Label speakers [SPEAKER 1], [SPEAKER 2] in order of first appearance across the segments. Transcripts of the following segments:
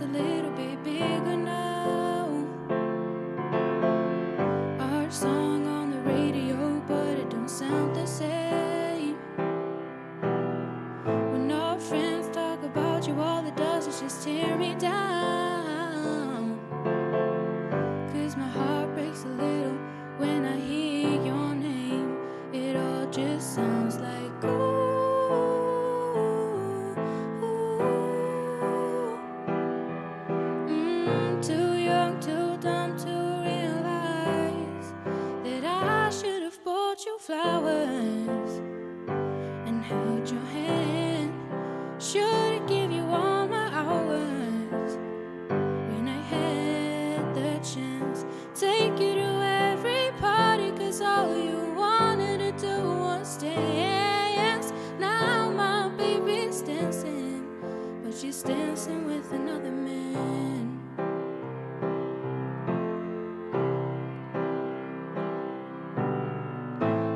[SPEAKER 1] a little bit bigger now. Our song on the radio, but it don't sound the same. When our friends talk about you, all it does is just tear me down. 'Cause my heart breaks a little when I hear your name. It all just sounds like ooh. Too young, too dumb to realize that I should have bought you flowers and held your hand. Should have give you all my hours when I had the chance. Take you to every party, 'cause all you wanted to do was dance. Now my baby's dancing, but she's dancing with another man.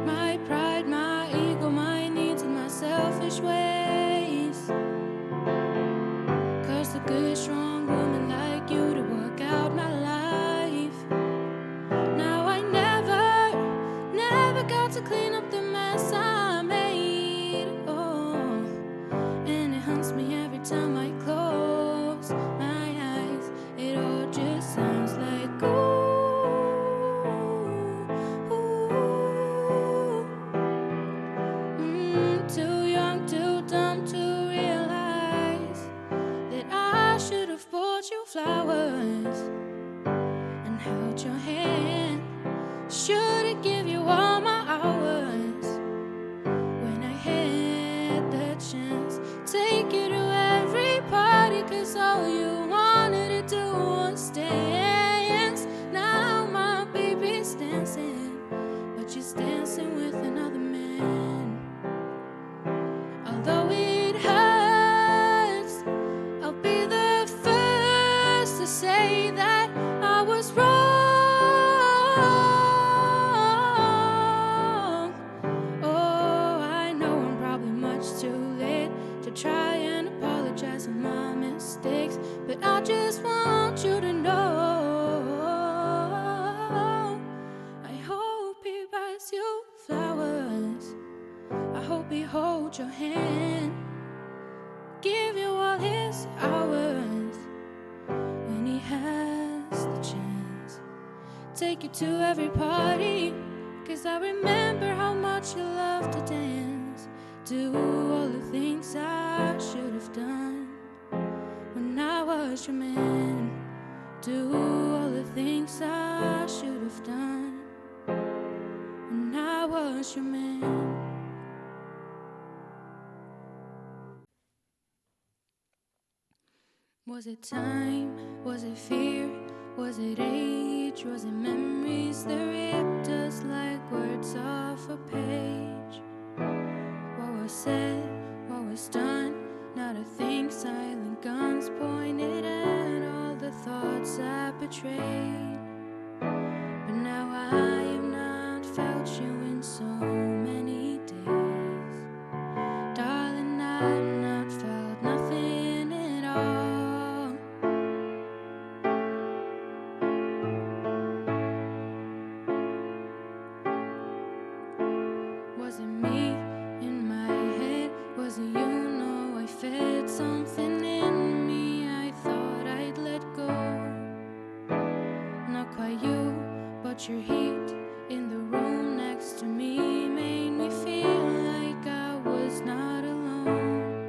[SPEAKER 1] My pride, my ego, my needs, and my selfish ways caused a good, strong woman like you to work out my life. Now I never got to clean up the mess I made. Oh, and it haunts me every time I close my eyes. It all just sounds like ooh. Too young, too dumb to realize that I should have bought you flowers and held your hand. Should have give you all my hours when I had the chance. Take you to every party, 'cause all you wanted to do was dance. Now my baby's dancing, but she's dancing with another man. Although it hurts, I'll be the first to say that I was wrong. Oh, I know I'm probably much too late to try and apologize for my mistakes, but I just want you to know I hope he buys you flowers. I hope he holds your hand, give you all his hours when he has the chance. Take you to every party, 'cause I remember how much you love to dance. Do all the things I should have done when I was your man. Do all the things I should have done when I was your man. Was it time? Was it fear? Was it age? Was it memories that ripped us like words off a page? What was said? What was done? Not a thing. Silent guns pointed at all the thoughts I betrayed. But now I have not felt you in so many days. Darling, I've not felt nothing at all. Was it me in my head? Was it you? No, I fed something in me I thought I'd let go. Not quite you, but your heat in the room next to me made me feel like I was not alone.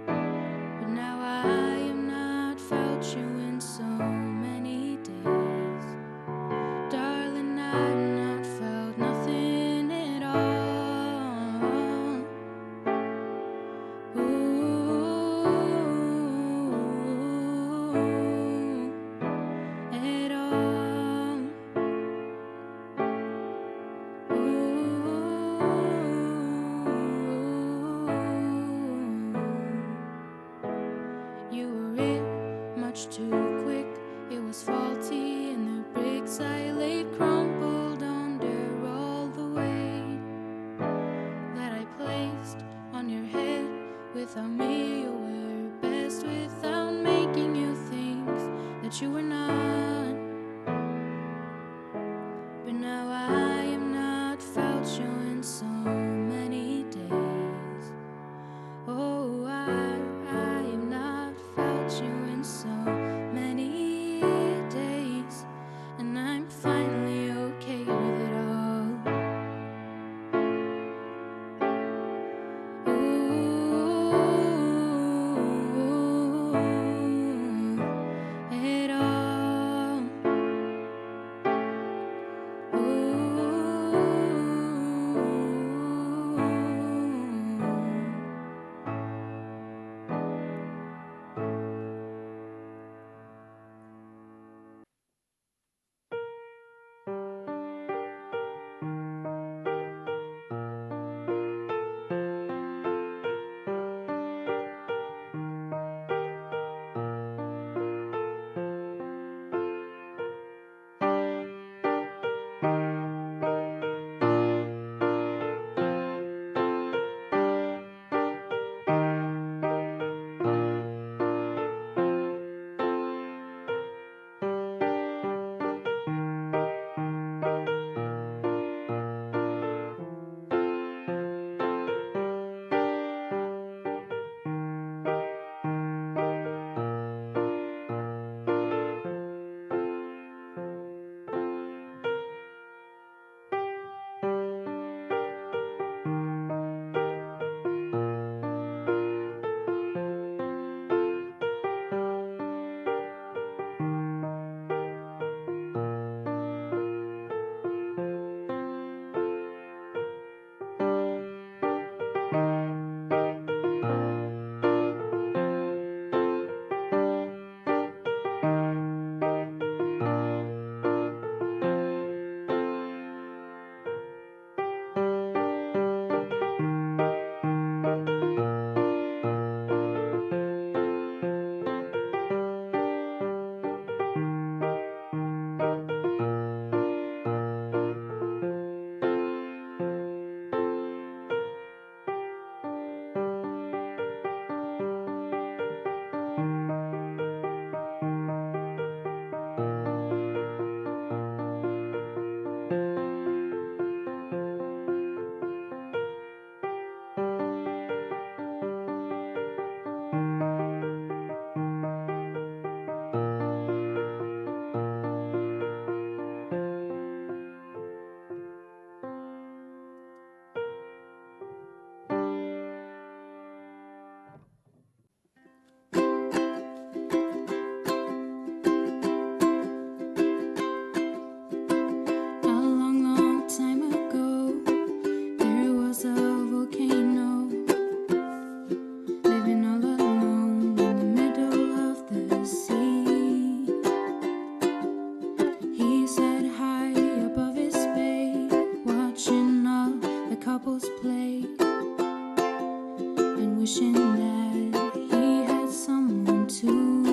[SPEAKER 1] But now I have not felt you in so many days. Darling, I've not felt nothing at all. At all. You were it much too quick. It was faulty, and the bricks I laid crumbled under all the weight that I placed on your head. Without me, you were best without making you think that you were not. But now I have not felt you in so many days. Oh, I have not felt you in so many days. And I'm finally okay with it all. It all. Wishing that he had someone too.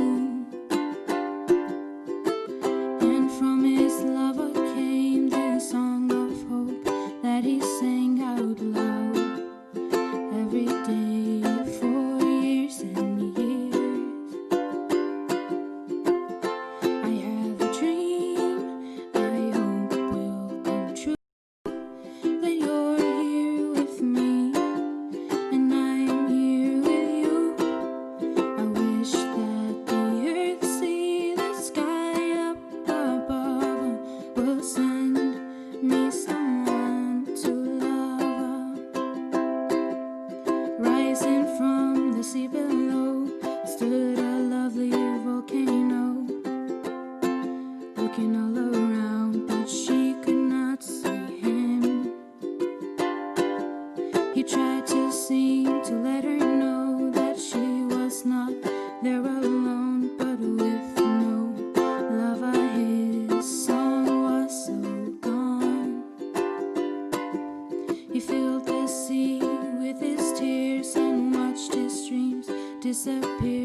[SPEAKER 1] And from his lover came this song of hope that he sang out loud every day for years and years. I have a dream I hope will come true, that you're here with me and I'm here with you. I wish that the earth see the sky up above will send me someone to love. Rising from the sea below stood a lovely volcano, looking all around but she could not see him. He tried to sing to let her know that she was not there alone, but with no love his song was so gone. He filled the sea with his tears and watched his dreams disappear.